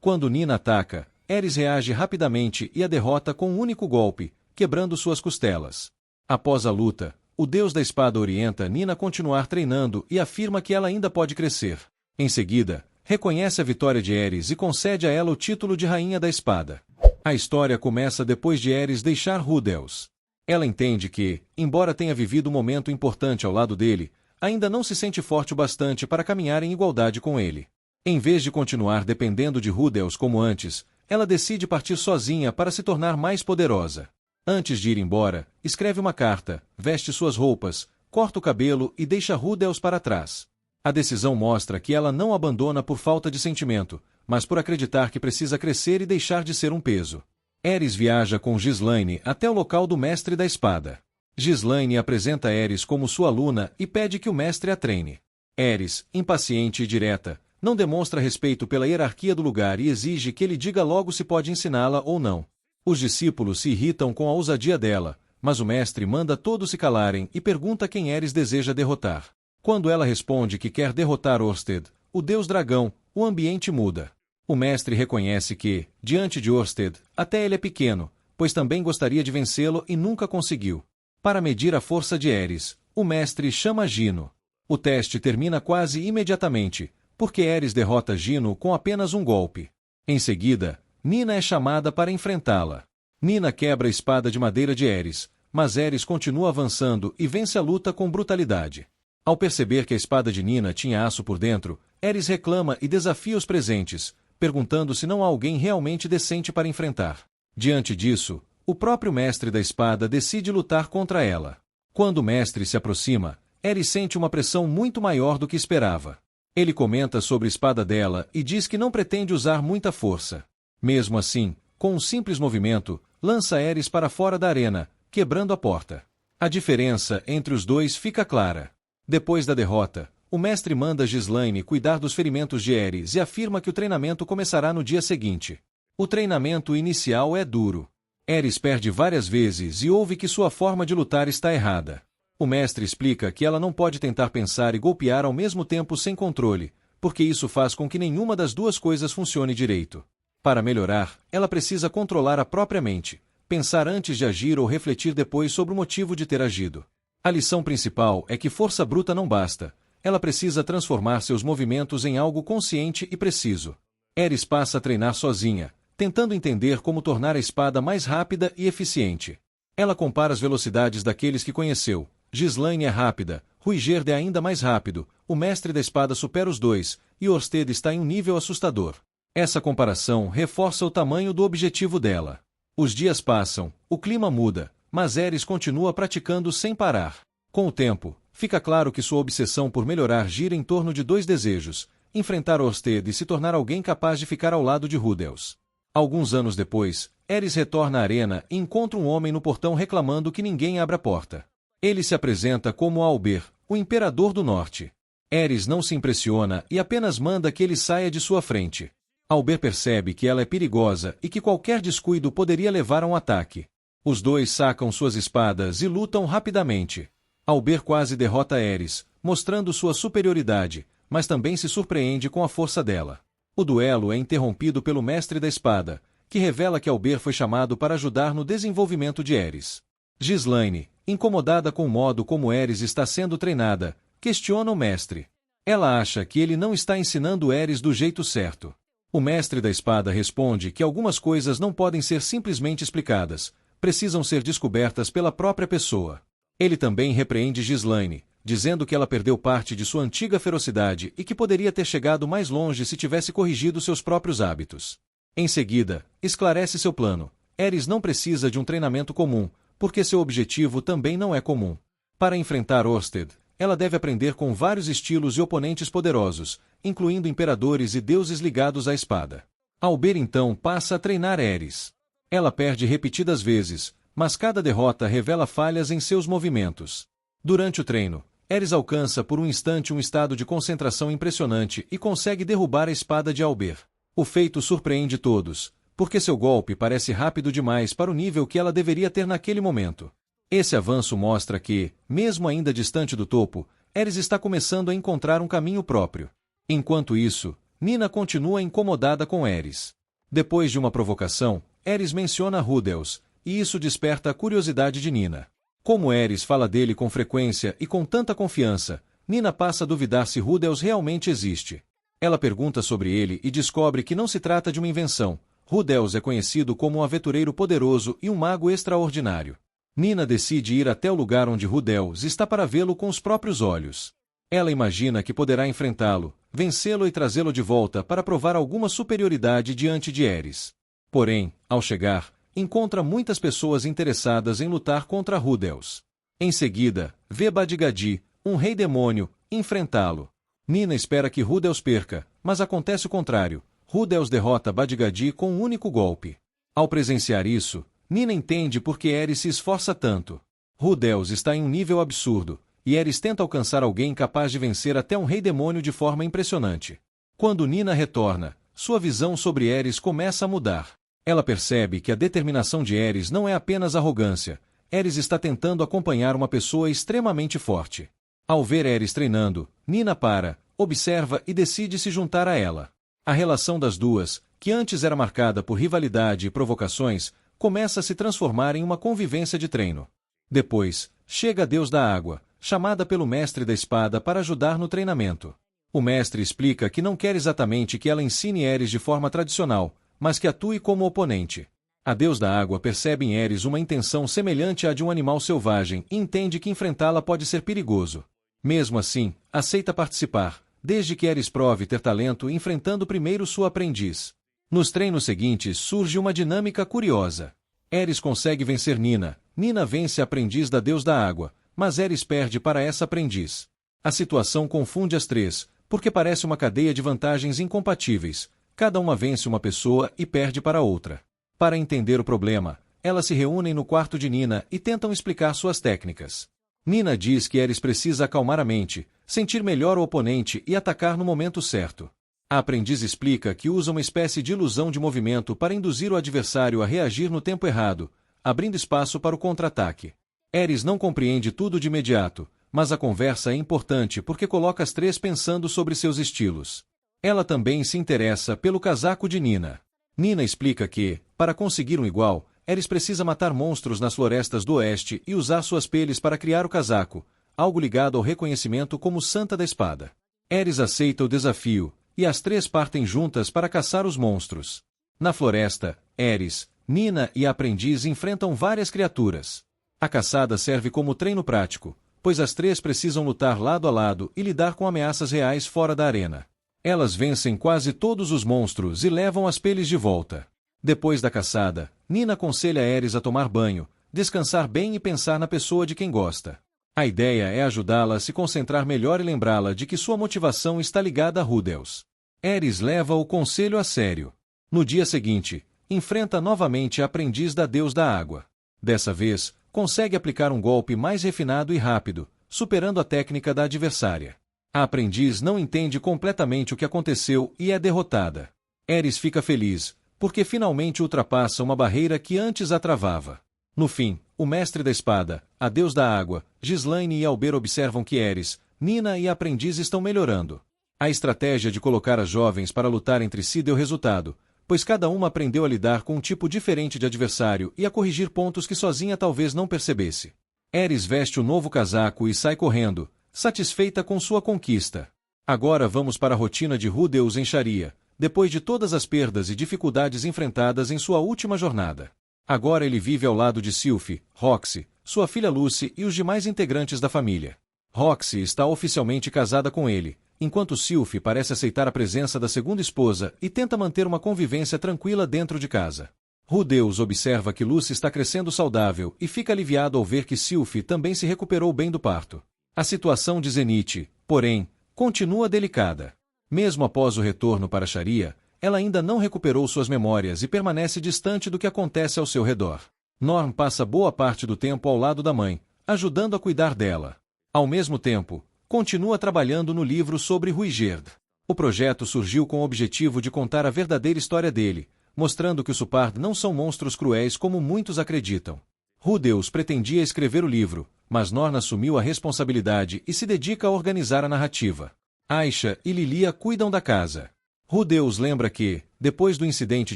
Quando Nina ataca, Ares reage rapidamente e a derrota com um único golpe, quebrando suas costelas. Após a luta, o deus da espada orienta Nina a continuar treinando e afirma que ela ainda pode crescer. Em seguida, reconhece a vitória de Ares e concede a ela o título de Rainha da Espada. A história começa depois de Ares deixar Rudels. Ela entende que, embora tenha vivido um momento importante ao lado dele, ainda não se sente forte o bastante para caminhar em igualdade com ele. Em vez de continuar dependendo de Rudels como antes, ela decide partir sozinha para se tornar mais poderosa. Antes de ir embora, escreve uma carta, veste suas roupas, corta o cabelo e deixa Rudels para trás. A decisão mostra que ela não abandona por falta de sentimento, mas por acreditar que precisa crescer e deixar de ser um peso. Ares viaja com Ghislaine até o local do mestre da espada. Ghislaine apresenta Ares como sua aluna e pede que o mestre a treine. Ares, impaciente e direta, não demonstra respeito pela hierarquia do lugar e exige que ele diga logo se pode ensiná-la ou não. Os discípulos se irritam com a ousadia dela, mas o mestre manda todos se calarem e pergunta quem Ares deseja derrotar. Quando ela responde que quer derrotar Orsted, o deus dragão, o ambiente muda. O mestre reconhece que, diante de Orsted, até ele é pequeno, pois também gostaria de vencê-lo e nunca conseguiu. Para medir a força de Ares, o mestre chama Gino. O teste termina quase imediatamente, porque Ares derrota Gino com apenas um golpe. Em seguida, Nina é chamada para enfrentá-la. Nina quebra a espada de madeira de Ares, mas Ares continua avançando e vence a luta com brutalidade. Ao perceber que a espada de Nina tinha aço por dentro, Ares reclama e desafia os presentes, perguntando se não há alguém realmente decente para enfrentar. Diante disso, o próprio mestre da espada decide lutar contra ela. Quando o mestre se aproxima, Ares sente uma pressão muito maior do que esperava. Ele comenta sobre a espada dela e diz que não pretende usar muita força. Mesmo assim, com um simples movimento, lança Ares para fora da arena, quebrando a porta. A diferença entre os dois fica clara. Depois da derrota, o mestre manda Ghislaine cuidar dos ferimentos de Ares e afirma que o treinamento começará no dia seguinte. O treinamento inicial é duro. Ares perde várias vezes e ouve que sua forma de lutar está errada. O mestre explica que ela não pode tentar pensar e golpear ao mesmo tempo sem controle, porque isso faz com que nenhuma das duas coisas funcione direito. Para melhorar, ela precisa controlar a própria mente, pensar antes de agir ou refletir depois sobre o motivo de ter agido. A lição principal é que força bruta não basta. Ela precisa transformar seus movimentos em algo consciente e preciso. Ares passa a treinar sozinha, tentando entender como tornar a espada mais rápida e eficiente. Ela compara as velocidades daqueles que conheceu. Ghislaine é rápida, Ruigerd é ainda mais rápido, o mestre da espada supera os dois, e Orsted está em um nível assustador. Essa comparação reforça o tamanho do objetivo dela. Os dias passam, o clima muda, mas Ares continua praticando sem parar. Com o tempo, fica claro que sua obsessão por melhorar gira em torno de dois desejos: enfrentar Orsted e se tornar alguém capaz de ficar ao lado de Rudels. Alguns anos depois, Ares retorna à arena e encontra um homem no portão reclamando que ninguém abre a porta. Ele se apresenta como Albert, o Imperador do Norte. Ares não se impressiona e apenas manda que ele saia de sua frente. Albert percebe que ela é perigosa e que qualquer descuido poderia levar a um ataque. Os dois sacam suas espadas e lutam rapidamente. Albert quase derrota Ares, mostrando sua superioridade, mas também se surpreende com a força dela. O duelo é interrompido pelo mestre da espada, que revela que Albert foi chamado para ajudar no desenvolvimento de Ares. Ghislaine, incomodada com o modo como Ares está sendo treinada, questiona o mestre. Ela acha que ele não está ensinando Ares do jeito certo. O mestre da espada responde que algumas coisas não podem ser simplesmente explicadas, precisam ser descobertas pela própria pessoa. Ele também repreende Ghislaine, dizendo que ela perdeu parte de sua antiga ferocidade e que poderia ter chegado mais longe se tivesse corrigido seus próprios hábitos. Em seguida, esclarece seu plano. Ares não precisa de um treinamento comum, porque seu objetivo também não é comum. Para enfrentar Orsted, ela deve aprender com vários estilos e oponentes poderosos, incluindo imperadores e deuses ligados à espada. Albert então passa a treinar Ares. Ela perde repetidas vezes, mas cada derrota revela falhas em seus movimentos. Durante o treino, Ares alcança por um instante um estado de concentração impressionante e consegue derrubar a espada de Albert. O feito surpreende todos, porque seu golpe parece rápido demais para o nível que ela deveria ter naquele momento. Esse avanço mostra que, mesmo ainda distante do topo, Ares está começando a encontrar um caminho próprio. Enquanto isso, Nina continua incomodada com Eris. Depois de uma provocação, Eris menciona Rudels, e isso desperta a curiosidade de Nina. Como Eris fala dele com frequência e com tanta confiança, Nina passa a duvidar se Rudels realmente existe. Ela pergunta sobre ele e descobre que não se trata de uma invenção. Rudels é conhecido como um aventureiro poderoso e um mago extraordinário. Nina decide ir até o lugar onde Rudels está para vê-lo com os próprios olhos. Ela imagina que poderá enfrentá-lo, vencê-lo e trazê-lo de volta para provar alguma superioridade diante de Eris. Porém, ao chegar, encontra muitas pessoas interessadas em lutar contra Rudels. Em seguida, vê Badgadi, um rei demônio, enfrentá-lo. Nina espera que Rudels perca, mas acontece o contrário. Rudels derrota Badgadi com um único golpe. Ao presenciar isso, Nina entende por que Eris se esforça tanto. Rudels está em um nível absurdo, e Eris tenta alcançar alguém capaz de vencer até um rei demônio de forma impressionante. Quando Nina retorna, sua visão sobre Eris começa a mudar. Ela percebe que a determinação de Eris não é apenas arrogância. Eris está tentando acompanhar uma pessoa extremamente forte. Ao ver Eris treinando, Nina para, observa e decide se juntar a ela. A relação das duas, que antes era marcada por rivalidade e provocações, começa a se transformar em uma convivência de treino. Depois, chega a Deus da Água, chamada pelo mestre da espada para ajudar no treinamento. O mestre explica que não quer exatamente que ela ensine Eris de forma tradicional, mas que atue como oponente. A Deus da Água percebe em Eris uma intenção semelhante à de um animal selvagem e entende que enfrentá-la pode ser perigoso. Mesmo assim, aceita participar, desde que Eris prove ter talento enfrentando primeiro sua aprendiz. Nos treinos seguintes surge uma dinâmica curiosa. Eris consegue vencer Nina, Nina vence a aprendiz da Deus da Água, mas Eris perde para essa aprendiz. A situação confunde as três, porque parece uma cadeia de vantagens incompatíveis. Cada uma vence uma pessoa e perde para outra. Para entender o problema, elas se reúnem no quarto de Nina e tentam explicar suas técnicas. Nina diz que Eris precisa acalmar a mente, sentir melhor o oponente e atacar no momento certo. A aprendiz explica que usa uma espécie de ilusão de movimento para induzir o adversário a reagir no tempo errado, abrindo espaço para o contra-ataque. Eris não compreende tudo de imediato, mas a conversa é importante porque coloca as três pensando sobre seus estilos. Ela também se interessa pelo casaco de Nina. Nina explica que, para conseguir um igual, Eris precisa matar monstros nas florestas do oeste e usar suas peles para criar o casaco, algo ligado ao reconhecimento como Santa da Espada. Eris aceita o desafio, e as três partem juntas para caçar os monstros. Na floresta, Eris, Nina e a aprendiz enfrentam várias criaturas. A caçada serve como treino prático, pois as três precisam lutar lado a lado e lidar com ameaças reais fora da arena. Elas vencem quase todos os monstros e levam as peles de volta. Depois da caçada, Nina aconselha Eris a tomar banho, descansar bem e pensar na pessoa de quem gosta. A ideia é ajudá-la a se concentrar melhor e lembrá-la de que sua motivação está ligada a Rudels. Eris leva o conselho a sério. No dia seguinte, enfrenta novamente a aprendiz da Deus da Água. Dessa vez, consegue aplicar um golpe mais refinado e rápido, superando a técnica da adversária. A aprendiz não entende completamente o que aconteceu e é derrotada. Eris fica feliz, porque finalmente ultrapassa uma barreira que antes a travava. No fim, o mestre da espada, a Deus da Água, Ghislaine e Alber observam que Eris, Nina e a aprendiz estão melhorando. A estratégia de colocar as jovens para lutar entre si deu resultado, pois cada uma aprendeu a lidar com um tipo diferente de adversário e a corrigir pontos que sozinha talvez não percebesse. Eris veste o novo casaco e sai correndo, satisfeita com sua conquista. Agora vamos para a rotina de Rudels em Sharia, depois de todas as perdas e dificuldades enfrentadas em sua última jornada. Agora ele vive ao lado de Sylphie, Roxy, sua filha Lucy e os demais integrantes da família. Roxy está oficialmente casada com ele, enquanto Sylphie parece aceitar a presença da segunda esposa e tenta manter uma convivência tranquila dentro de casa. Rudels observa que Lucy está crescendo saudável e fica aliviado ao ver que Sylphie também se recuperou bem do parto. A situação de Zenith, porém, continua delicada. Mesmo após o retorno para Sharia, ela ainda não recuperou suas memórias e permanece distante do que acontece ao seu redor. Norm passa boa parte do tempo ao lado da mãe, ajudando a cuidar dela. Ao mesmo tempo, continua trabalhando no livro sobre Ruigerd. O projeto surgiu com o objetivo de contar a verdadeira história dele, mostrando que os Supard não são monstros cruéis como muitos acreditam. Rudels pretendia escrever o livro, mas Norn assumiu a responsabilidade e se dedica a organizar a narrativa. Aisha e Lilia cuidam da casa. Rudeus lembra que, depois do incidente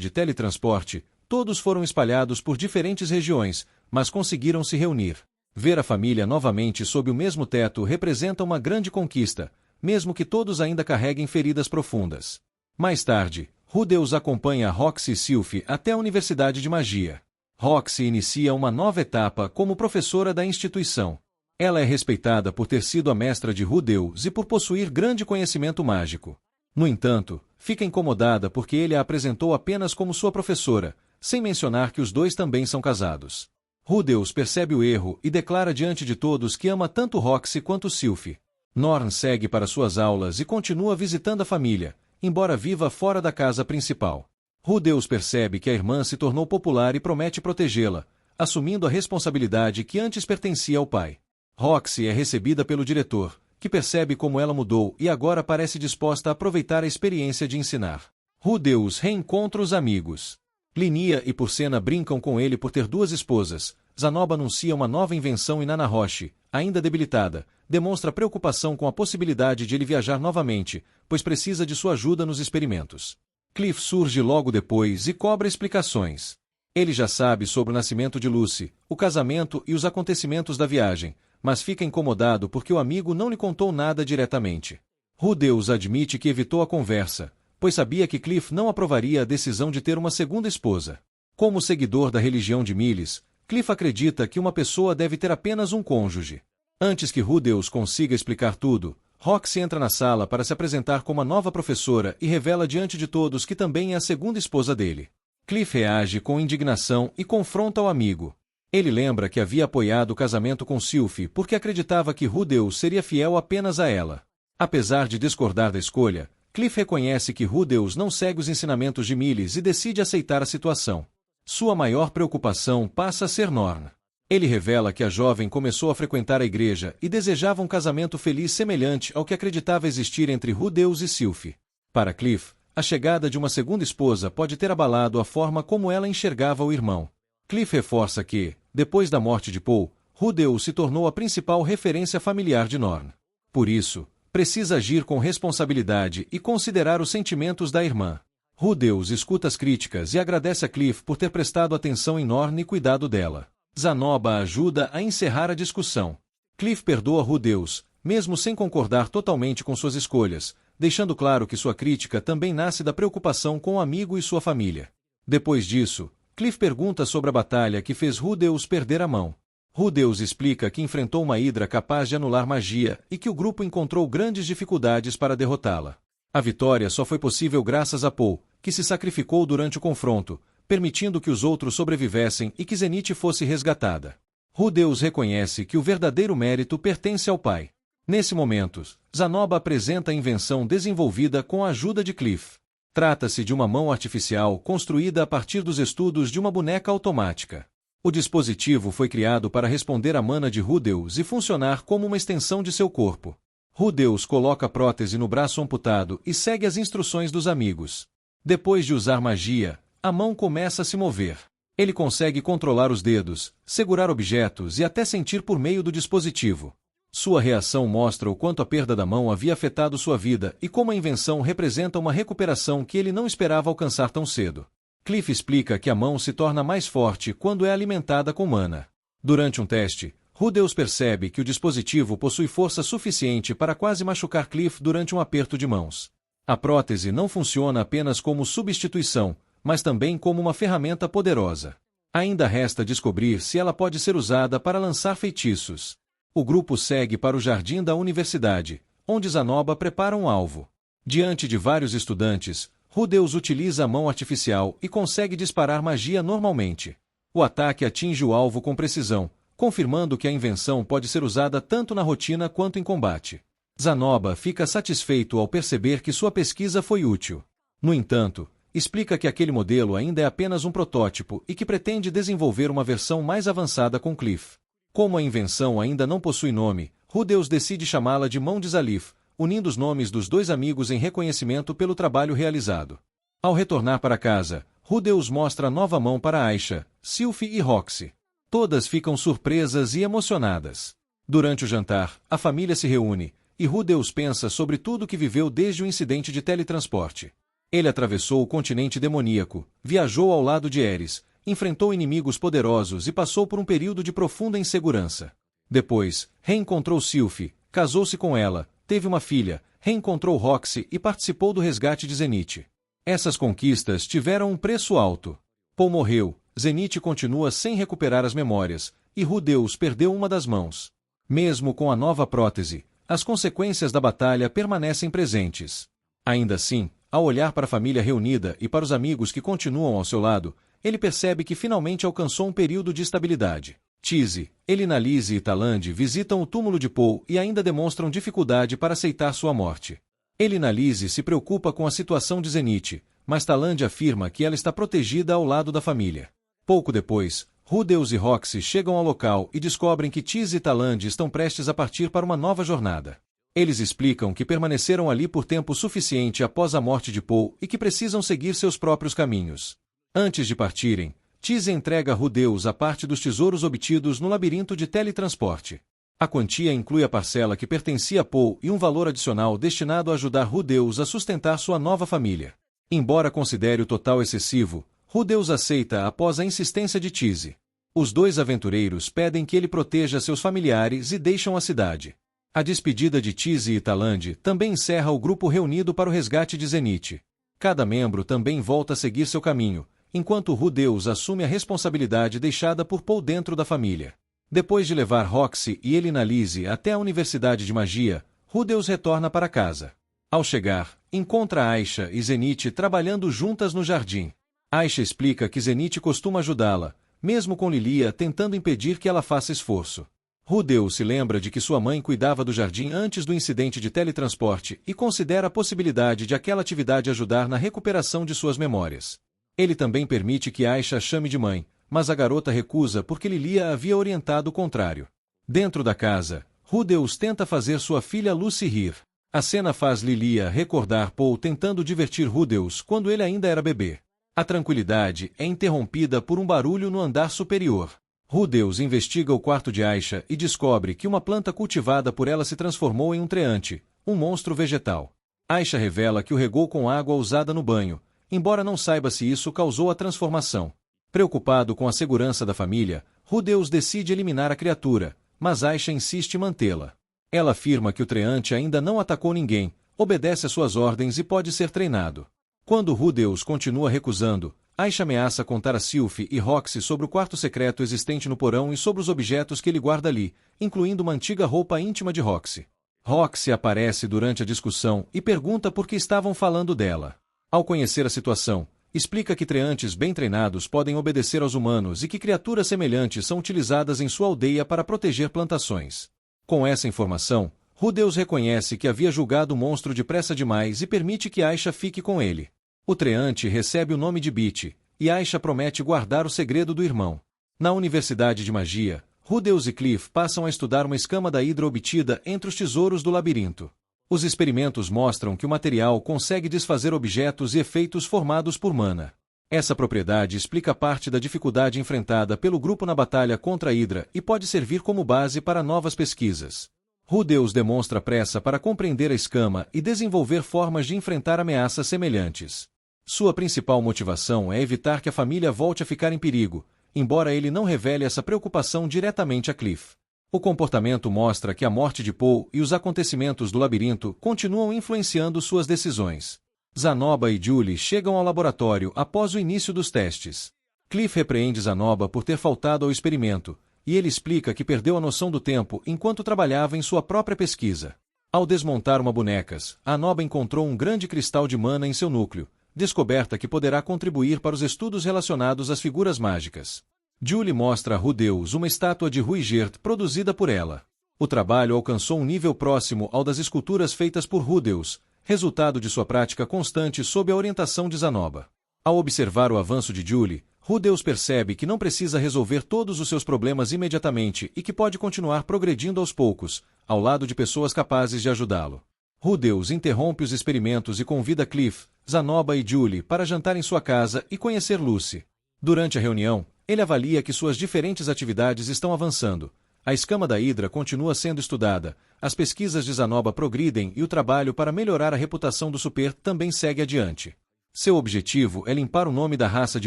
de teletransporte, todos foram espalhados por diferentes regiões, mas conseguiram se reunir. Ver a família novamente sob o mesmo teto representa uma grande conquista, mesmo que todos ainda carreguem feridas profundas. Mais tarde, Rudeus acompanha Roxy e Sylphie até a Universidade de Magia. Roxy inicia uma nova etapa como professora da instituição. Ela é respeitada por ter sido a mestra de Rudeus e por possuir grande conhecimento mágico. No entanto, fica incomodada porque ele a apresentou apenas como sua professora, sem mencionar que os dois também são casados. Rudeus percebe o erro e declara diante de todos que ama tanto Roxy quanto Sylphie. Norn segue para suas aulas e continua visitando a família, embora viva fora da casa principal. Rudeus percebe que a irmã se tornou popular e promete protegê-la, assumindo a responsabilidade que antes pertencia ao pai. Roxy é recebida pelo diretor, que percebe como ela mudou e agora parece disposta a aproveitar a experiência de ensinar. Rudeus reencontra os amigos. Linia e Purcena brincam com ele por ter duas esposas. Zanoba anuncia uma nova invenção e Nanahoshi, ainda debilitada, demonstra preocupação com a possibilidade de ele viajar novamente, pois precisa de sua ajuda nos experimentos. Cliff surge logo depois e cobra explicações. Ele já sabe sobre o nascimento de Lucy, o casamento e os acontecimentos da viagem, mas fica incomodado porque o amigo não lhe contou nada diretamente. Rudeus admite que evitou a conversa, pois sabia que Cliff não aprovaria a decisão de ter uma segunda esposa. Como seguidor da religião de Miles, Cliff acredita que uma pessoa deve ter apenas um cônjuge. Antes que Rudeus consiga explicar tudo, Roxy entra na sala para se apresentar como a nova professora e revela diante de todos que também é a segunda esposa dele. Cliff reage com indignação e confronta o amigo. Ele lembra que havia apoiado o casamento com Sylphie porque acreditava que Rudeus seria fiel apenas a ela. Apesar de discordar da escolha, Cliff reconhece que Rudeus não segue os ensinamentos de Miles e decide aceitar a situação. Sua maior preocupação passa a ser Norn. Ele revela que a jovem começou a frequentar a igreja e desejava um casamento feliz semelhante ao que acreditava existir entre Rudeus e Sylphie. Para Cliff, a chegada de uma segunda esposa pode ter abalado a forma como ela enxergava o irmão. Cliff reforça que, depois da morte de Paul, Rudeus se tornou a principal referência familiar de Norn. Por isso, precisa agir com responsabilidade e considerar os sentimentos da irmã. Rudeus escuta as críticas e agradece a Cliff por ter prestado atenção em Norn e cuidado dela. Zanoba ajuda a encerrar a discussão. Cliff perdoa Rudeus, mesmo sem concordar totalmente com suas escolhas, deixando claro que sua crítica também nasce da preocupação com o amigo e sua família. Depois disso, Cliff pergunta sobre a batalha que fez Rudeus perder a mão. Rudeus explica que enfrentou uma hidra capaz de anular magia e que o grupo encontrou grandes dificuldades para derrotá-la. A vitória só foi possível graças a Paul, que se sacrificou durante o confronto, permitindo que os outros sobrevivessem e que Zenith fosse resgatada. Rudeus reconhece que o verdadeiro mérito pertence ao pai. Nesse momento, Zanoba apresenta a invenção desenvolvida com a ajuda de Cliff. Trata-se de uma mão artificial construída a partir dos estudos de uma boneca automática. O dispositivo foi criado para responder à mana de Rudeus e funcionar como uma extensão de seu corpo. Rudeus coloca a prótese no braço amputado e segue as instruções dos amigos. Depois de usar magia, a mão começa a se mover. Ele consegue controlar os dedos, segurar objetos e até sentir por meio do dispositivo. Sua reação mostra o quanto a perda da mão havia afetado sua vida e como a invenção representa uma recuperação que ele não esperava alcançar tão cedo. Cliff explica que a mão se torna mais forte quando é alimentada com mana. Durante um teste, Rudeus percebe que o dispositivo possui força suficiente para quase machucar Cliff durante um aperto de mãos. A prótese não funciona apenas como substituição, mas também como uma ferramenta poderosa. Ainda resta descobrir se ela pode ser usada para lançar feitiços. O grupo segue para o jardim da universidade, onde Zanoba prepara um alvo. Diante de vários estudantes, Rudeus utiliza a mão artificial e consegue disparar magia normalmente. O ataque atinge o alvo com precisão, confirmando que a invenção pode ser usada tanto na rotina quanto em combate. Zanoba fica satisfeito ao perceber que sua pesquisa foi útil. No entanto, explica que aquele modelo ainda é apenas um protótipo e que pretende desenvolver uma versão mais avançada com Cliff. Como a invenção ainda não possui nome, Rudeus decide chamá-la de Mão de Zalif, unindo os nomes dos dois amigos em reconhecimento pelo trabalho realizado. Ao retornar para casa, Rudeus mostra a nova mão para Aisha, Sylphie e Roxy. Todas ficam surpresas e emocionadas. Durante o jantar, a família se reúne, e Rudeus pensa sobre tudo o que viveu desde o incidente de teletransporte. Ele atravessou o continente demoníaco, viajou ao lado de Ares, enfrentou inimigos poderosos e passou por um período de profunda insegurança. Depois, reencontrou Sylph, casou-se com ela, teve uma filha, reencontrou Roxy e participou do resgate de Zenith. Essas conquistas tiveram um preço alto. Paul morreu, Zenith continua sem recuperar as memórias, e Rudeus perdeu uma das mãos. Mesmo com a nova prótese, as consequências da batalha permanecem presentes. Ainda assim, ao olhar para a família reunida e para os amigos que continuam ao seu lado, ele percebe que finalmente alcançou um período de estabilidade. Tise, Elinalise e Talande visitam o túmulo de Paul e ainda demonstram dificuldade para aceitar sua morte. Elinalise se preocupa com a situação de Zenith, mas Talande afirma que ela está protegida ao lado da família. Pouco depois, Rudeus e Roxy chegam ao local e descobrem que Tise e Talande estão prestes a partir para uma nova jornada. Eles explicam que permaneceram ali por tempo suficiente após a morte de Paul e que precisam seguir seus próprios caminhos. Antes de partirem, Tise entrega a Rudeus a parte dos tesouros obtidos no labirinto de teletransporte. A quantia inclui a parcela que pertencia a Paul e um valor adicional destinado a ajudar Rudeus a sustentar sua nova família. Embora considere o total excessivo, Rudeus aceita após a insistência de Tise. Os dois aventureiros pedem que ele proteja seus familiares e deixam a cidade. A despedida de Tise e Talande também encerra o grupo reunido para o resgate de Zenith. Cada membro também volta a seguir seu caminho, enquanto Rudeus assume a responsabilidade deixada por Paul dentro da família. Depois de levar Roxy e Elinalise até a Universidade de Magia, Rudeus retorna para casa. Ao chegar, encontra Aisha e Zenith trabalhando juntas no jardim. Aisha explica que Zenith costuma ajudá-la, mesmo com Lilia tentando impedir que ela faça esforço. Rudeus se lembra de que sua mãe cuidava do jardim antes do incidente de teletransporte e considera a possibilidade de aquela atividade ajudar na recuperação de suas memórias. Ele também permite que Aisha a chame de mãe, mas a garota recusa porque Lilia havia orientado o contrário. Dentro da casa, Rudeus tenta fazer sua filha Lucy rir. A cena faz Lilia recordar Paul tentando divertir Rudeus quando ele ainda era bebê. A tranquilidade é interrompida por um barulho no andar superior. Rudeus investiga o quarto de Aisha e descobre que uma planta cultivada por ela se transformou em um treante, um monstro vegetal. Aisha revela que o regou com água usada no banho, embora não saiba se isso causou a transformação. Preocupado com a segurança da família, Rudeus decide eliminar a criatura, mas Aisha insiste em mantê-la. Ela afirma que o treante ainda não atacou ninguém, obedece às suas ordens e pode ser treinado. Quando Rudeus continua recusando, Aisha ameaça contar a Sylph e Roxy sobre o quarto secreto existente no porão e sobre os objetos que ele guarda ali, incluindo uma antiga roupa íntima de Roxy. Roxy aparece durante a discussão e pergunta por que estavam falando dela. Ao conhecer a situação, explica que treantes bem treinados podem obedecer aos humanos e que criaturas semelhantes são utilizadas em sua aldeia para proteger plantações. Com essa informação, Rudeus reconhece que havia julgado o monstro depressa demais e permite que Aisha fique com ele. O treante recebe o nome de Beat, e Aisha promete guardar o segredo do irmão. Na Universidade de Magia, Rudeus e Cliff passam a estudar uma escama da Hidra obtida entre os tesouros do labirinto. Os experimentos mostram que o material consegue desfazer objetos e efeitos formados por mana. Essa propriedade explica parte da dificuldade enfrentada pelo grupo na batalha contra a Hidra e pode servir como base para novas pesquisas. Rudeus demonstra pressa para compreender a escama e desenvolver formas de enfrentar ameaças semelhantes. Sua principal motivação é evitar que a família volte a ficar em perigo, embora ele não revele essa preocupação diretamente a Cliff. O comportamento mostra que a morte de Paul e os acontecimentos do labirinto continuam influenciando suas decisões. Zanoba e Julie chegam ao laboratório após o início dos testes. Cliff repreende Zanoba por ter faltado ao experimento, e ele explica que perdeu a noção do tempo enquanto trabalhava em sua própria pesquisa. Ao desmontar uma boneca, Zanoba encontrou um grande cristal de mana em seu núcleo, descoberta que poderá contribuir para os estudos relacionados às figuras mágicas. Julie mostra a Rudeus uma estátua de Ruigert produzida por ela. O trabalho alcançou um nível próximo ao das esculturas feitas por Rudeus, resultado de sua prática constante sob a orientação de Zanoba. Ao observar o avanço de Julie, Rudeus percebe que não precisa resolver todos os seus problemas imediatamente e que pode continuar progredindo aos poucos, ao lado de pessoas capazes de ajudá-lo. Rudeus interrompe os experimentos e convida Cliff, Zanoba e Julie para jantar em sua casa e conhecer Lucy. Durante a reunião, ele avalia que suas diferentes atividades estão avançando. A escama da Hidra continua sendo estudada, as pesquisas de Zanoba progridem e o trabalho para melhorar a reputação do Super também segue adiante. Seu objetivo é limpar o nome da raça de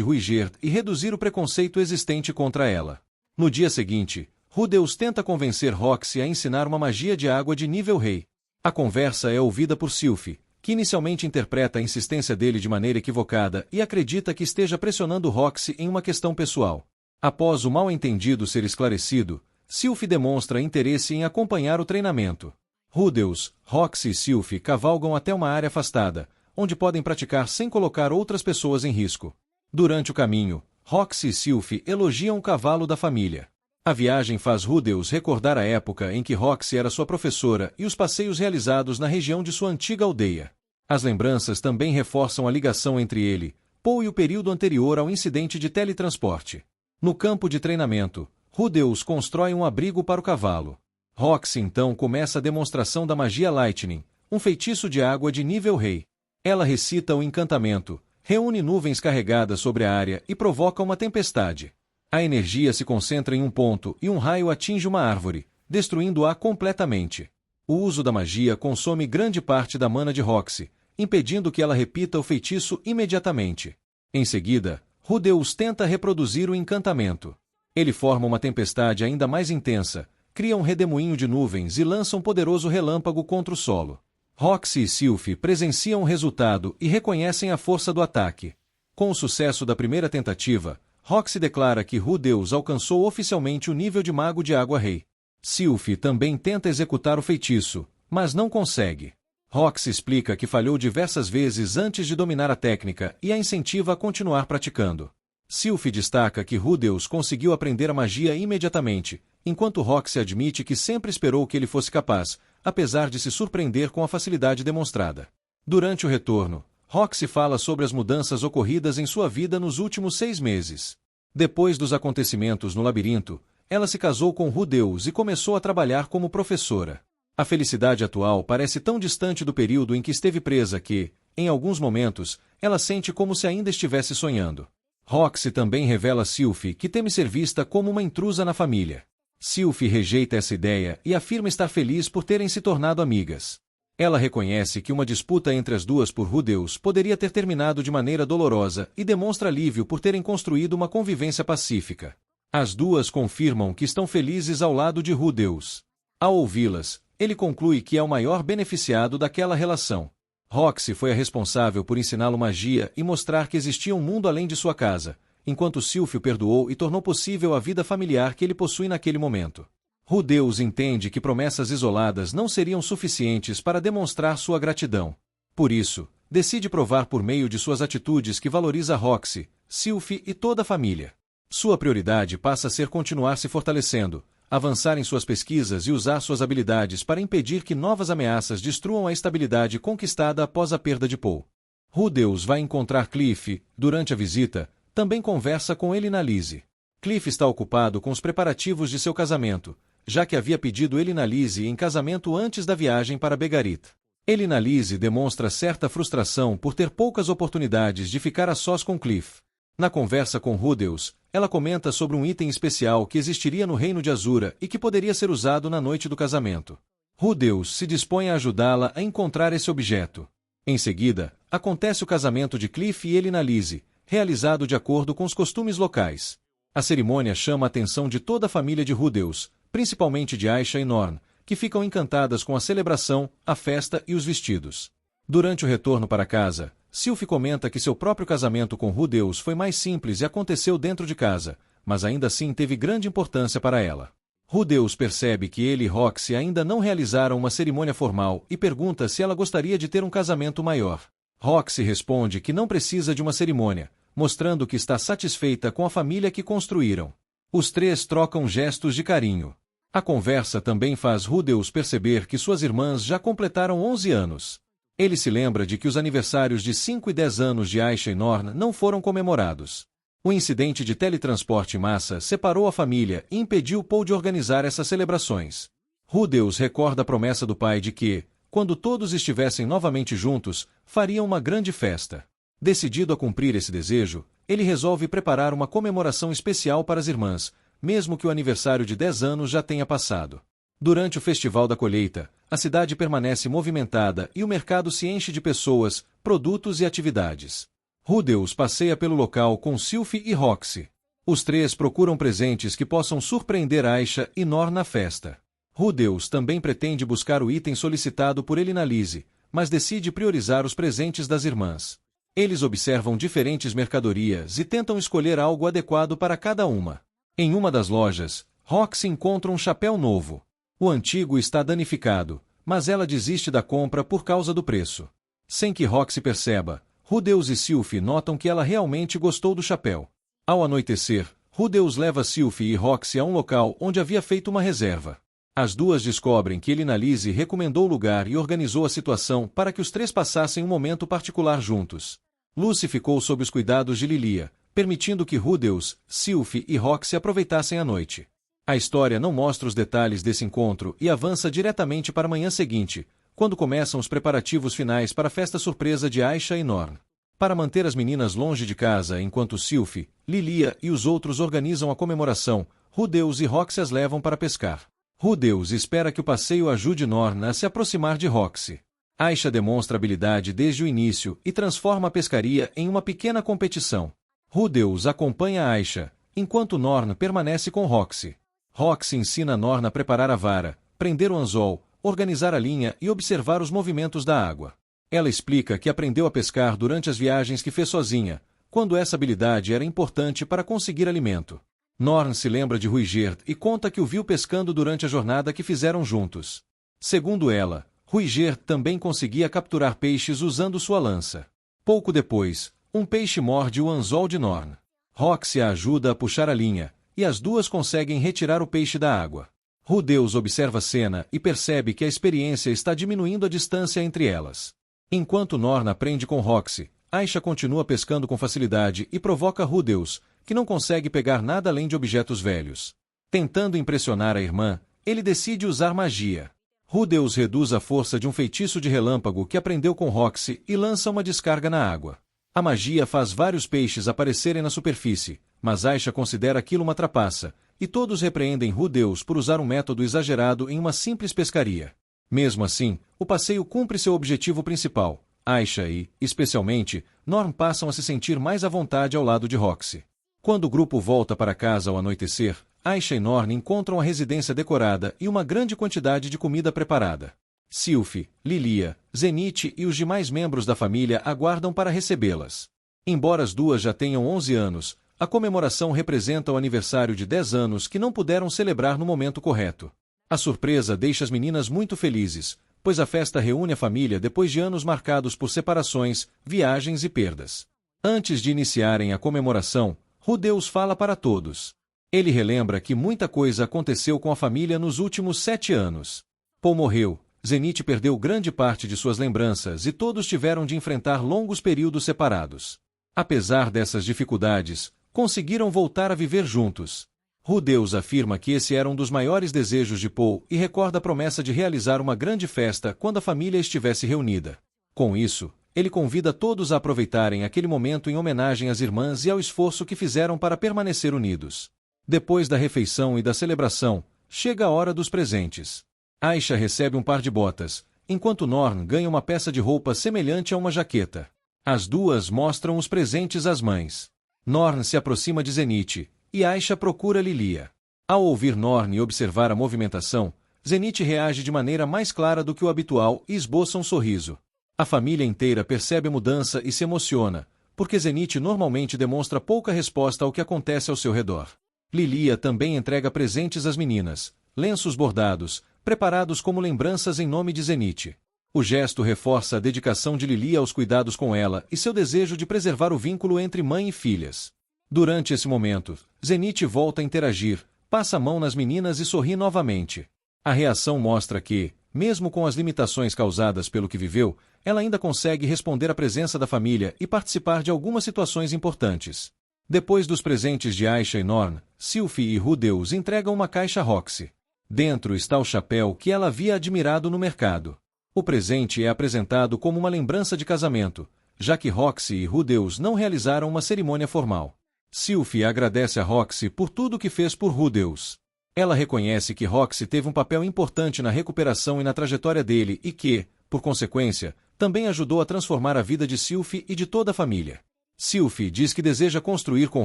Ruigerd e reduzir o preconceito existente contra ela. No dia seguinte, Rudeus tenta convencer Roxy a ensinar uma magia de água de nível rei. A conversa é ouvida por Sylphie, que inicialmente interpreta a insistência dele de maneira equivocada e acredita que esteja pressionando Roxy em uma questão pessoal. Após o mal-entendido ser esclarecido, Sylphie demonstra interesse em acompanhar o treinamento. Rudeus, Roxy e Sylphie cavalgam até uma área afastada, onde podem praticar sem colocar outras pessoas em risco. Durante o caminho, Roxy e Sylphie elogiam o cavalo da família. A viagem faz Rudeus recordar a época em que Roxy era sua professora e os passeios realizados na região de sua antiga aldeia. As lembranças também reforçam a ligação entre ele, Poe e o período anterior ao incidente de teletransporte. No campo de treinamento, Rudeus constrói um abrigo para o cavalo. Roxy então começa a demonstração da magia Lightning, um feitiço de água de nível rei. Ela recita o encantamento, reúne nuvens carregadas sobre a área e provoca uma tempestade. A energia se concentra em um ponto e um raio atinge uma árvore, destruindo-a completamente. O uso da magia consome grande parte da mana de Roxy, impedindo que ela repita o feitiço imediatamente. Em seguida, Rudeus tenta reproduzir o encantamento. Ele forma uma tempestade ainda mais intensa, cria um redemoinho de nuvens e lança um poderoso relâmpago contra o solo. Roxy e Sylphie presenciam o resultado e reconhecem a força do ataque. Com o sucesso da primeira tentativa, Roxy declara que Rudeus alcançou oficialmente o nível de mago de água rei. Sylphie também tenta executar o feitiço, mas não consegue. Roxy explica que falhou diversas vezes antes de dominar a técnica e a incentiva a continuar praticando. Sylphie destaca que Rudeus conseguiu aprender a magia imediatamente, enquanto Roxy admite que sempre esperou que ele fosse capaz, apesar de se surpreender com a facilidade demonstrada. Durante o retorno, Roxy fala sobre as mudanças ocorridas em sua vida nos últimos 6 meses. Depois dos acontecimentos no labirinto, ela se casou com Rudeus e começou a trabalhar como professora. A felicidade atual parece tão distante do período em que esteve presa que, em alguns momentos, ela sente como se ainda estivesse sonhando. Roxy também revela a Sylphie que teme ser vista como uma intrusa na família. Sylphie rejeita essa ideia e afirma estar feliz por terem se tornado amigas. Ela reconhece que uma disputa entre as duas por Rudeus poderia ter terminado de maneira dolorosa e demonstra alívio por terem construído uma convivência pacífica. As duas confirmam que estão felizes ao lado de Rudeus. Ao ouvi-las, ele conclui que é o maior beneficiado daquela relação. Roxy foi a responsável por ensiná-lo magia e mostrar que existia um mundo além de sua casa, enquanto Sylphie o perdoou e tornou possível a vida familiar que ele possui naquele momento. Rudeus entende que promessas isoladas não seriam suficientes para demonstrar sua gratidão. Por isso, decide provar por meio de suas atitudes que valoriza Roxy, Sylphie e toda a família. Sua prioridade passa a ser continuar se fortalecendo, avançar em suas pesquisas e usar suas habilidades para impedir que novas ameaças destruam a estabilidade conquistada após a perda de Poe. Rudeus vai encontrar Cliff. Durante a visita, também conversa com Elinalise. Cliff está ocupado com os preparativos de seu casamento, já que havia pedido Elinalise em casamento antes da viagem para Begarit. Elinalise demonstra certa frustração por ter poucas oportunidades de ficar a sós com Cliff. Na conversa com Rudeus, ela comenta sobre um item especial que existiria no reino de Azura e que poderia ser usado na noite do casamento. Rudeus se dispõe a ajudá-la a encontrar esse objeto. Em seguida, acontece o casamento de Cliff e Elinalise, realizado de acordo com os costumes locais. A cerimônia chama a atenção de toda a família de Rudeus, principalmente de Aisha e Norn, que ficam encantadas com a celebração, a festa e os vestidos. Durante o retorno para casa, Sylphie comenta que seu próprio casamento com Rudeus foi mais simples e aconteceu dentro de casa, mas ainda assim teve grande importância para ela. Rudeus percebe que ele e Roxy ainda não realizaram uma cerimônia formal e pergunta se ela gostaria de ter um casamento maior. Roxy responde que não precisa de uma cerimônia, mostrando que está satisfeita com a família que construíram. Os três trocam gestos de carinho. A conversa também faz Rudeus perceber que suas irmãs já completaram 11 anos. Ele se lembra de que os aniversários de 5 e 10 anos de Aisha e Norn não foram comemorados. O incidente de teletransporte em massa separou a família e impediu Poe de organizar essas celebrações. Rudeus recorda a promessa do pai de que, quando todos estivessem novamente juntos, fariam uma grande festa. Decidido a cumprir esse desejo, ele resolve preparar uma comemoração especial para as irmãs, mesmo que o aniversário de 10 anos já tenha passado. Durante o Festival da Colheita, a cidade permanece movimentada e o mercado se enche de pessoas, produtos e atividades. Rudeus passeia pelo local com Sylphie e Roxy. Os três procuram presentes que possam surpreender Aisha e Norn na festa. Rudeus também pretende buscar o item solicitado por Elinalise, mas decide priorizar os presentes das irmãs. Eles observam diferentes mercadorias e tentam escolher algo adequado para cada uma. Em uma das lojas, Roxy encontra um chapéu novo. O antigo está danificado, mas ela desiste da compra por causa do preço. Sem que Roxy perceba, Rudeus e Sylphie notam que ela realmente gostou do chapéu. Ao anoitecer, Rudeus leva Sylphie e Roxy a um local onde havia feito uma reserva. As duas descobrem que Elinalise recomendou o lugar e organizou a situação para que os três passassem um momento particular juntos. Lucy ficou sob os cuidados de Lilia, permitindo que Rudeus, Sylphie e Roxy aproveitassem a noite. A história não mostra os detalhes desse encontro e avança diretamente para a manhã seguinte, quando começam os preparativos finais para a festa surpresa de Aisha e Norn. Para manter as meninas longe de casa enquanto Sylphie, Lilia e os outros organizam a comemoração, Rudeus e Roxy as levam para pescar. Rudeus espera que o passeio ajude Norn a se aproximar de Roxy. Aisha demonstra habilidade desde o início e transforma a pescaria em uma pequena competição. Rudeus acompanha Aisha, enquanto Norn permanece com Roxy. Roxy ensina Norn a preparar a vara, prender o anzol, organizar a linha e observar os movimentos da água. Ela explica que aprendeu a pescar durante as viagens que fez sozinha, quando essa habilidade era importante para conseguir alimento. Norn se lembra de Ruigerd e conta que o viu pescando durante a jornada que fizeram juntos. Segundo ela, Ruigerd também conseguia capturar peixes usando sua lança. Pouco depois, um peixe morde o anzol de Norn. Roxy a ajuda a puxar a linha, e as duas conseguem retirar o peixe da água. Rudeus observa a cena e percebe que a experiência está diminuindo a distância entre elas. Enquanto Norn aprende com Roxy, Aisha continua pescando com facilidade e provoca Rudeus, que não consegue pegar nada além de objetos velhos. Tentando impressionar a irmã, ele decide usar magia. Rudeus reduz a força de um feitiço de relâmpago que aprendeu com Roxy e lança uma descarga na água. A magia faz vários peixes aparecerem na superfície, mas Aisha considera aquilo uma trapaça, e todos repreendem Rudeus por usar um método exagerado em uma simples pescaria. Mesmo assim, o passeio cumpre seu objetivo principal. Aisha e, especialmente, Norn passam a se sentir mais à vontade ao lado de Roxy. Quando o grupo volta para casa ao anoitecer, Aisha e Norn encontram a residência decorada e uma grande quantidade de comida preparada. Sylphie, Lilia, Zenith e os demais membros da família aguardam para recebê-las. Embora as duas já tenham 11 anos, a comemoração representa o aniversário de 10 anos que não puderam celebrar no momento correto. A surpresa deixa as meninas muito felizes, pois a festa reúne a família depois de anos marcados por separações, viagens e perdas. Antes de iniciarem a comemoração, Rudeus fala para todos. Ele relembra que muita coisa aconteceu com a família nos últimos 7 anos. Paul morreu, Zenith perdeu grande parte de suas lembranças e todos tiveram de enfrentar longos períodos separados. Apesar dessas dificuldades, conseguiram voltar a viver juntos. Rudeus afirma que esse era um dos maiores desejos de Paul e recorda a promessa de realizar uma grande festa quando a família estivesse reunida. Com isso, ele convida todos a aproveitarem aquele momento em homenagem às irmãs e ao esforço que fizeram para permanecer unidos. Depois da refeição e da celebração, chega a hora dos presentes. Aisha recebe um par de botas, enquanto Norn ganha uma peça de roupa semelhante a uma jaqueta. As duas mostram os presentes às mães. Norn se aproxima de Zenith, e Aisha procura Lilia. Ao ouvir Norn e observar a movimentação, Zenith reage de maneira mais clara do que o habitual e esboça um sorriso. A família inteira percebe a mudança e se emociona, porque Zenith normalmente demonstra pouca resposta ao que acontece ao seu redor. Lilia também entrega presentes às meninas, lenços bordados, preparados como lembranças em nome de Zenith. O gesto reforça a dedicação de Lilia aos cuidados com ela e seu desejo de preservar o vínculo entre mãe e filhas. Durante esse momento, Zenith volta a interagir, passa a mão nas meninas e sorri novamente. A reação mostra que, mesmo com as limitações causadas pelo que viveu, ela ainda consegue responder à presença da família e participar de algumas situações importantes. Depois dos presentes de Aisha e Norn, Sylphie e Rudeus entregam uma caixa a Roxy. Dentro está o chapéu que ela havia admirado no mercado. O presente é apresentado como uma lembrança de casamento, já que Roxy e Rudeus não realizaram uma cerimônia formal. Sylphie agradece a Roxy por tudo que fez por Rudeus. Ela reconhece que Roxy teve um papel importante na recuperação e na trajetória dele e que, por consequência, também ajudou a transformar a vida de Sylphie e de toda a família. Sylvie diz que deseja construir com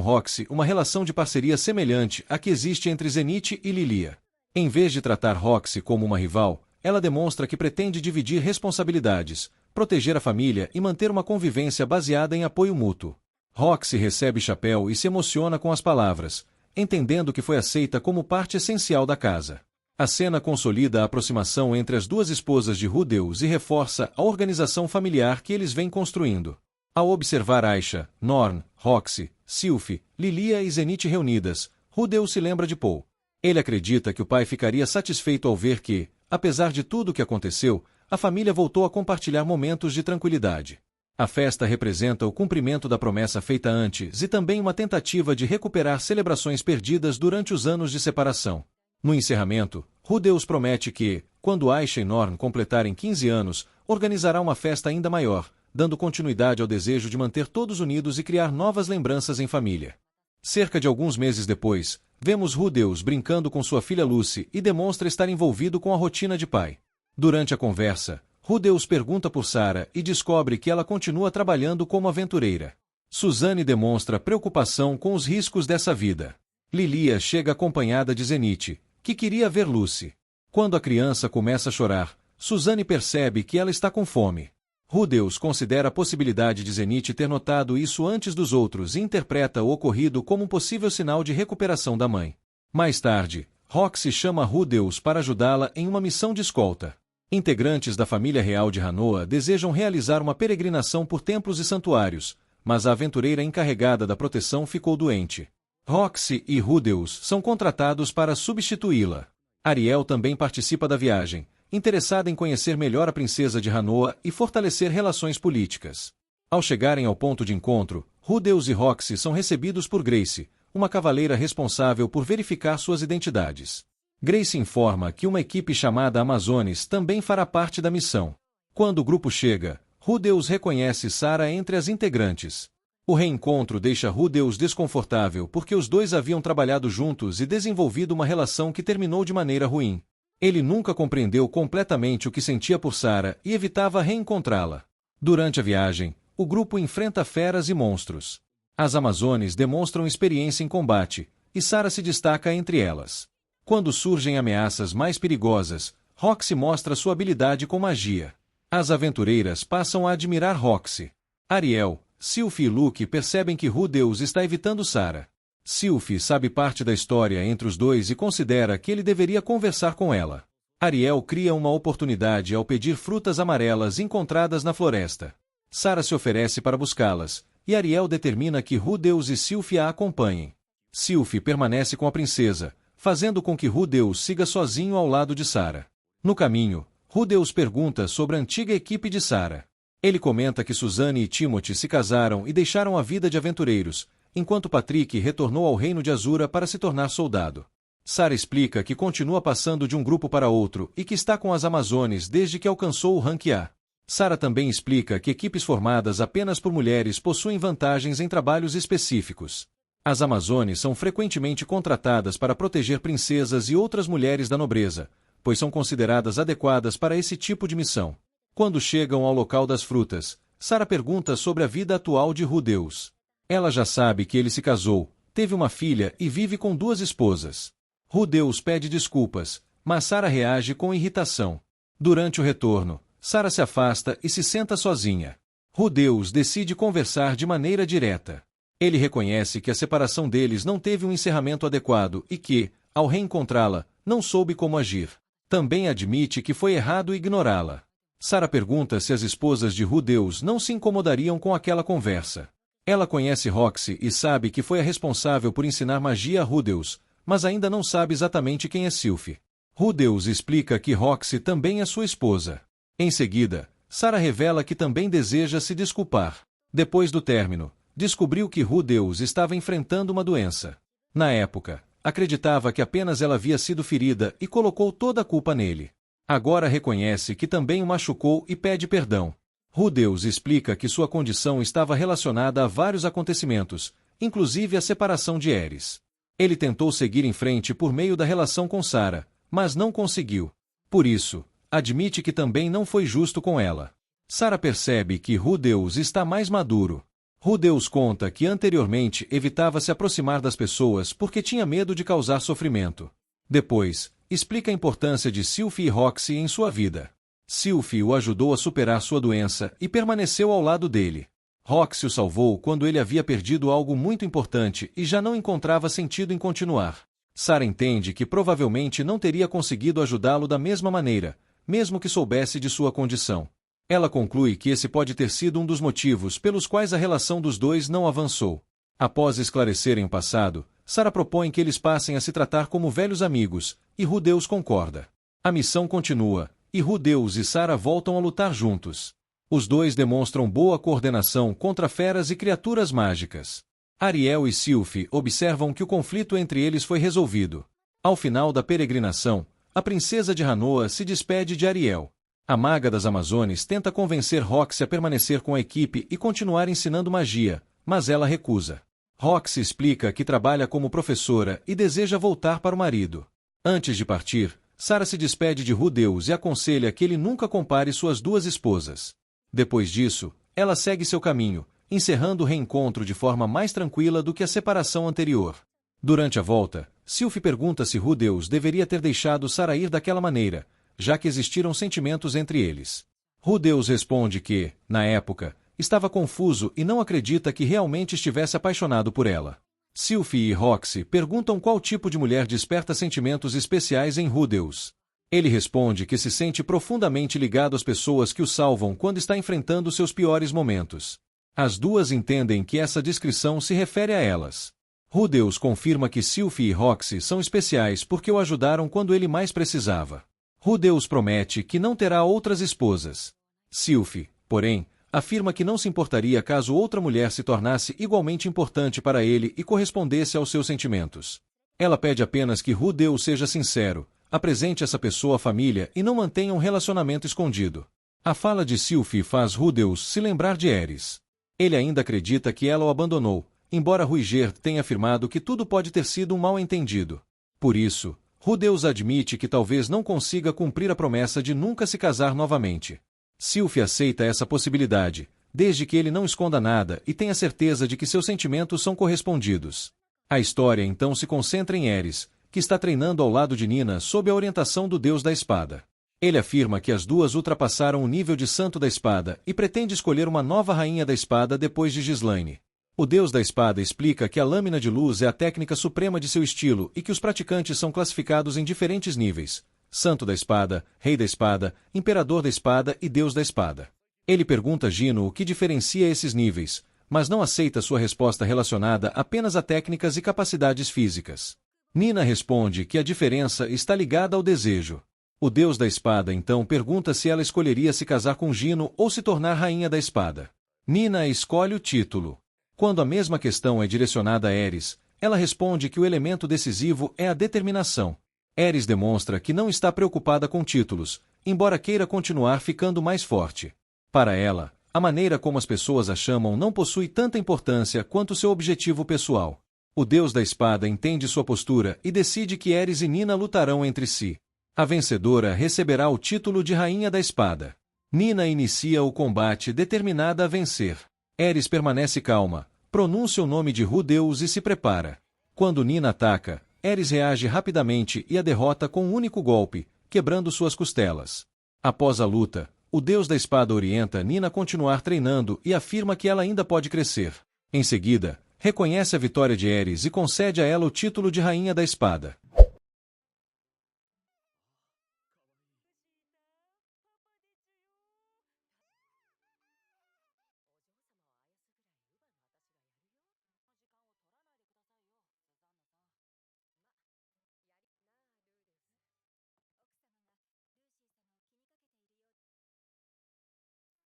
Roxy uma relação de parceria semelhante à que existe entre Zenith e Lilia. Em vez de tratar Roxy como uma rival, ela demonstra que pretende dividir responsabilidades, proteger a família e manter uma convivência baseada em apoio mútuo. Roxy recebe chapéu e se emociona com as palavras, entendendo que foi aceita como parte essencial da casa. A cena consolida a aproximação entre as duas esposas de Rudeus e reforça a organização familiar que eles vêm construindo. Ao observar Aisha, Norn, Roxy, Sylvie, Lilia e Zenith reunidas, Rudeus se lembra de Paul. Ele acredita que o pai ficaria satisfeito ao ver que, apesar de tudo o que aconteceu, a família voltou a compartilhar momentos de tranquilidade. A festa representa o cumprimento da promessa feita antes e também uma tentativa de recuperar celebrações perdidas durante os anos de separação. No encerramento, Rudeus promete que, quando Aisha e Norn completarem 15 anos, organizará uma festa ainda maior, dando continuidade ao desejo de manter todos unidos e criar novas lembranças em família. Cerca de alguns meses depois, vemos Rudeus brincando com sua filha Lucy e demonstra estar envolvido com a rotina de pai. Durante a conversa, Rudeus pergunta por Sarah e descobre que ela continua trabalhando como aventureira. Suzanne demonstra preocupação com os riscos dessa vida. Lilia chega acompanhada de Zenith, que queria ver Lucy. Quando a criança começa a chorar, Suzanne percebe que ela está com fome. Rudeus considera a possibilidade de Zenith ter notado isso antes dos outros e interpreta o ocorrido como um possível sinal de recuperação da mãe. Mais tarde, Roxy chama Rudeus para ajudá-la em uma missão de escolta. Integrantes da família real de Hanoa desejam realizar uma peregrinação por templos e santuários, mas a aventureira encarregada da proteção ficou doente. Roxy e Rudeus são contratados para substituí-la. Ariel também participa da viagem, interessada em conhecer melhor a princesa de Hanoa e fortalecer relações políticas. Ao chegarem ao ponto de encontro, Rudeus e Roxy são recebidos por Grace, uma cavaleira responsável por verificar suas identidades. Grace informa que uma equipe chamada Amazones também fará parte da missão. Quando o grupo chega, Rudeus reconhece Sarah entre as integrantes. O reencontro deixa Rudeus desconfortável porque os dois haviam trabalhado juntos e desenvolvido uma relação que terminou de maneira ruim. Ele nunca compreendeu completamente o que sentia por Sarah e evitava reencontrá-la. Durante a viagem, o grupo enfrenta feras e monstros. As Amazones demonstram experiência em combate, e Sarah se destaca entre elas. Quando surgem ameaças mais perigosas, Roxy mostra sua habilidade com magia. As aventureiras passam a admirar Roxy. Ariel, Sylvie e Luke percebem que Rudeus está evitando Sarah. Sylvie sabe parte da história entre os dois e considera que ele deveria conversar com ela. Ariel cria uma oportunidade ao pedir frutas amarelas encontradas na floresta. Sarah se oferece para buscá-las, e Ariel determina que Rudeus e Sylvie a acompanhem. Sylvie permanece com a princesa, fazendo com que Rudeus siga sozinho ao lado de Sarah. No caminho, Rudeus pergunta sobre a antiga equipe de Sarah. Ele comenta que Suzanne e Timothy se casaram e deixaram a vida de aventureiros, enquanto Patrick retornou ao reino de Azura para se tornar soldado. Sarah explica que continua passando de um grupo para outro e que está com as Amazones desde que alcançou o rank A. Sarah também explica que equipes formadas apenas por mulheres possuem vantagens em trabalhos específicos. As Amazones são frequentemente contratadas para proteger princesas e outras mulheres da nobreza, pois são consideradas adequadas para esse tipo de missão. Quando chegam ao local das frutas, Sarah pergunta sobre a vida atual de Rudeus. Ela já sabe que ele se casou, teve uma filha e vive com 2 esposas. Rudeus pede desculpas, mas Sarah reage com irritação. Durante o retorno, Sarah se afasta e se senta sozinha. Rudeus decide conversar de maneira direta. Ele reconhece que a separação deles não teve um encerramento adequado e que, ao reencontrá-la, não soube como agir. Também admite que foi errado ignorá-la. Sarah pergunta se as esposas de Rudeus não se incomodariam com aquela conversa. Ela conhece Roxy e sabe que foi a responsável por ensinar magia a Rudeus, mas ainda não sabe exatamente quem é Sylvie. Rudeus explica que Roxy também é sua esposa. Em seguida, Sarah revela que também deseja se desculpar. Depois do término, descobriu que Rudeus estava enfrentando uma doença. Na época, acreditava que apenas ela havia sido ferida e colocou toda a culpa nele. Agora reconhece que também o machucou e pede perdão. Rudeus explica que sua condição estava relacionada a vários acontecimentos, inclusive a separação de Ares. Ele tentou seguir em frente por meio da relação com Sarah, mas não conseguiu. Por isso, admite que também não foi justo com ela. Sarah percebe que Rudeus está mais maduro. Rudeus conta que anteriormente evitava se aproximar das pessoas porque tinha medo de causar sofrimento. Depois, explica a importância de Sylphie e Roxy em sua vida. Sylphie o ajudou a superar sua doença e permaneceu ao lado dele. Roxy o salvou quando ele havia perdido algo muito importante e já não encontrava sentido em continuar. Sarah entende que provavelmente não teria conseguido ajudá-lo da mesma maneira, mesmo que soubesse de sua condição. Ela conclui que esse pode ter sido um dos motivos pelos quais a relação dos dois não avançou. Após esclarecerem o passado, Sarah propõe que eles passem a se tratar como velhos amigos, e Rudeus concorda. A missão continua, e Rudeus e Sarah voltam a lutar juntos. Os dois demonstram boa coordenação contra feras e criaturas mágicas. Ariel e Sylphie observam que o conflito entre eles foi resolvido. Ao final da peregrinação, a princesa de Hanoa se despede de Ariel. A maga das Amazones tenta convencer Roxy a permanecer com a equipe e continuar ensinando magia, mas ela recusa. Roxy explica que trabalha como professora e deseja voltar para o marido. Antes de partir, Sarah se despede de Rudeus e aconselha que ele nunca compare suas duas esposas. Depois disso, ela segue seu caminho, encerrando o reencontro de forma mais tranquila do que a separação anterior. Durante a volta, Sylphie pergunta se Rudeus deveria ter deixado Sarah ir daquela maneira, já que existiram sentimentos entre eles. Rudeus responde que, na época, estava confuso e não acredita que realmente estivesse apaixonado por ela. Sylphie e Roxy perguntam qual tipo de mulher desperta sentimentos especiais em Rudeus. Ele responde que se sente profundamente ligado às pessoas que o salvam quando está enfrentando seus piores momentos. As duas entendem que essa descrição se refere a elas. Rudeus confirma que Sylphie e Roxy são especiais porque o ajudaram quando ele mais precisava. Rudeus promete que não terá outras esposas. Sylphie, porém, afirma que não se importaria caso outra mulher se tornasse igualmente importante para ele e correspondesse aos seus sentimentos. Ela pede apenas que Rudeus seja sincero, apresente essa pessoa à família e não mantenha um relacionamento escondido. A fala de Sylphie faz Rudeus se lembrar de Ares. Ele ainda acredita que ela o abandonou, embora Ruiger tenha afirmado que tudo pode ter sido um mal-entendido. Por isso, Rudeus admite que talvez não consiga cumprir a promessa de nunca se casar novamente. Sylphie aceita essa possibilidade, desde que ele não esconda nada e tenha certeza de que seus sentimentos são correspondidos. A história então se concentra em Ares, que está treinando ao lado de Nina sob a orientação do deus da espada. Ele afirma que as duas ultrapassaram o nível de santo da espada e pretende escolher uma nova rainha da espada depois de Ghislaine. O deus da espada explica que a lâmina de luz é a técnica suprema de seu estilo e que os praticantes são classificados em diferentes níveis: santo da espada, rei da espada, imperador da espada e deus da espada. Ele pergunta a Gino o que diferencia esses níveis, mas não aceita sua resposta relacionada apenas a técnicas e capacidades físicas. Nina responde que a diferença está ligada ao desejo. O deus da espada então pergunta se ela escolheria se casar com Gino ou se tornar rainha da espada. Nina escolhe o título. Quando a mesma questão é direcionada a Ares, ela responde que o elemento decisivo é a determinação. Ares demonstra que não está preocupada com títulos, embora queira continuar ficando mais forte. Para ela, a maneira como as pessoas a chamam não possui tanta importância quanto seu objetivo pessoal. O deus da espada entende sua postura e decide que Ares e Nina lutarão entre si. A vencedora receberá o título de Rainha da Espada. Nina inicia o combate determinada a vencer. Ares permanece calma, pronuncia o nome de Rudeus e se prepara. Quando Nina ataca, Ares reage rapidamente e a derrota com um único golpe, quebrando suas costelas. Após a luta, o deus da espada orienta Nina a continuar treinando e afirma que ela ainda pode crescer. Em seguida, reconhece a vitória de Ares e concede a ela o título de Rainha da Espada.